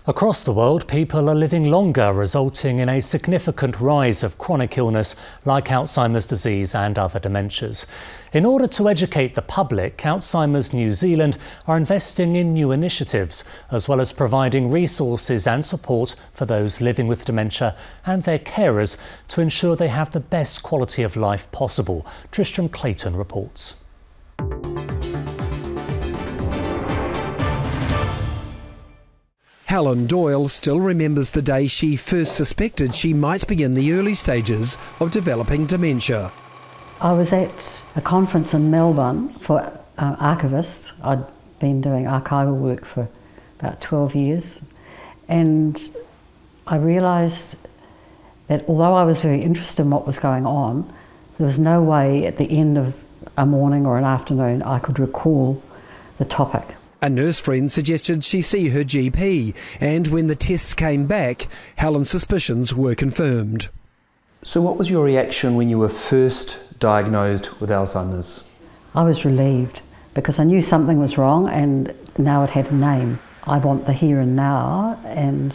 Across the world, people are living longer, resulting in a significant rise of chronic illness like Alzheimer's disease and other dementias. In order to educate the public, Alzheimer's New Zealand are investing in new initiatives, as well as providing resources and support for those living with dementia and their carers to ensure they have the best quality of life possible. Tristram Clayton reports. Helen Doyle still remembers the day she first suspected she might be in the early stages of developing dementia. I was at a conference in Melbourne for archivists. I'd been doing archival work for about 12 years, and I realised that although I was very interested in what was going on, there was no way at the end of a morning or an afternoon I could recall the topic. A nurse friend suggested she see her GP, and when the tests came back, Helen's suspicions were confirmed. So what was your reaction when you were first diagnosed with Alzheimer's? I was relieved because I knew something was wrong and now it had a name. I want the here and now, and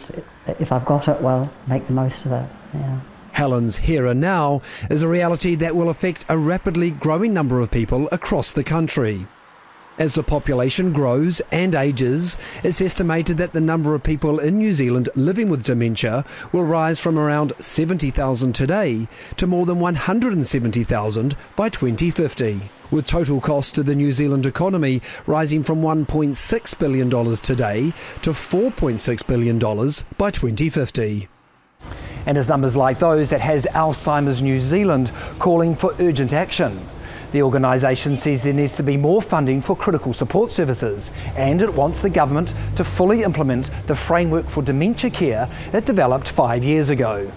if I've got it, well, make the most of it. Yeah. Helen's here and now is a reality that will affect a rapidly growing number of people across the country. As the population grows and ages, it's estimated that the number of people in New Zealand living with dementia will rise from around 70,000 today to more than 170,000 by 2050, with total cost to the New Zealand economy rising from $1.6 billion today to $4.6 billion by 2050. And it's numbers like those that has Alzheimer's New Zealand calling for urgent action. The organisation says there needs to be more funding for critical support services, and it wants the government to fully implement the framework for dementia care it developed 5 years ago.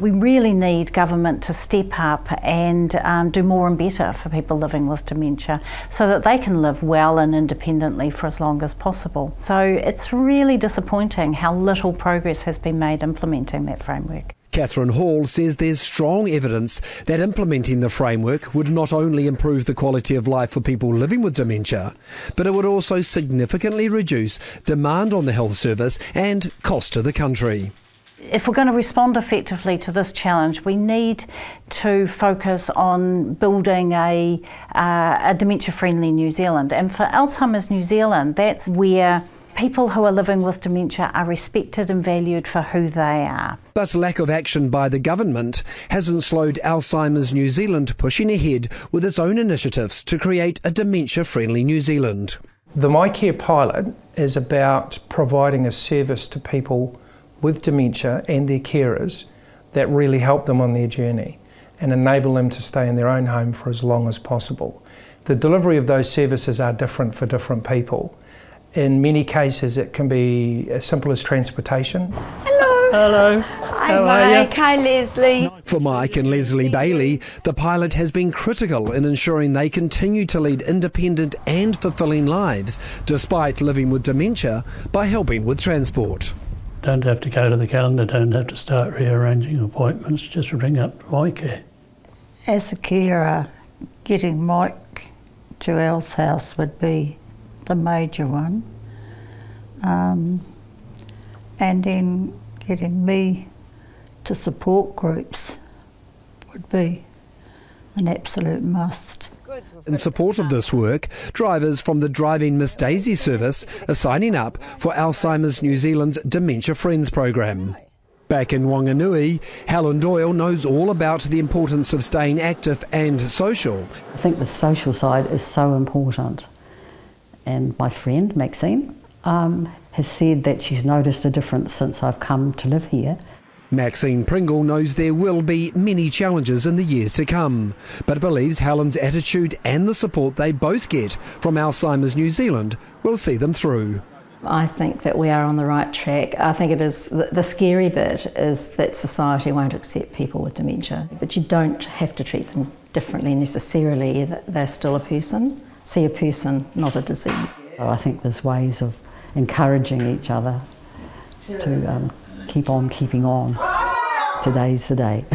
We really need government to step up and do more and better for people living with dementia so that they can live well and independently for as long as possible. So it's really disappointing how little progress has been made implementing that framework. Catherine Hall says there's strong evidence that implementing the framework would not only improve the quality of life for people living with dementia, but it would also significantly reduce demand on the health service and cost to the country. If we're going to respond effectively to this challenge, we need to focus on building a dementia-friendly New Zealand. And for Alzheimer's New Zealand, that's where people who are living with dementia are respected and valued for who they are. But lack of action by the government hasn't slowed Alzheimer's New Zealand pushing ahead with its own initiatives to create a dementia-friendly New Zealand. The MyCare pilot is about providing a service to people with dementia and their carers that really help them on their journey and enable them to stay in their own home for as long as possible. The delivery of those services are different for different people. In many cases it can be as simple as transportation. Hello. Hello. Hi Mike, hi Leslie. For Mike and Leslie Bailey, the pilot has been critical in ensuring they continue to lead independent and fulfilling lives despite living with dementia by helping with transport. Don't have to go to the calendar, don't have to start rearranging appointments, just ring up MyCare. As a carer, getting Mike to Elle's house would be the major one, and then getting me to support groups would be an absolute must. In support of this work, drivers from the Driving Miss Daisy service are signing up for Alzheimer's New Zealand's Dementia Friends program. Back in Whanganui, Helen Doyle knows all about the importance of staying active and social. I think the social side is so important. And my friend, Maxine, has said that she's noticed a difference since I've come to live here. Maxine Pringle knows there will be many challenges in the years to come, but believes Helen's attitude and the support they both get from Alzheimer's New Zealand will see them through. I think that we are on the right track. I think it is the scary bit is that society won't accept people with dementia, but you don't have to treat them differently necessarily. They're still a person. See a person, not a disease. I think there's ways of encouraging each other to keep on keeping on. Today's the day.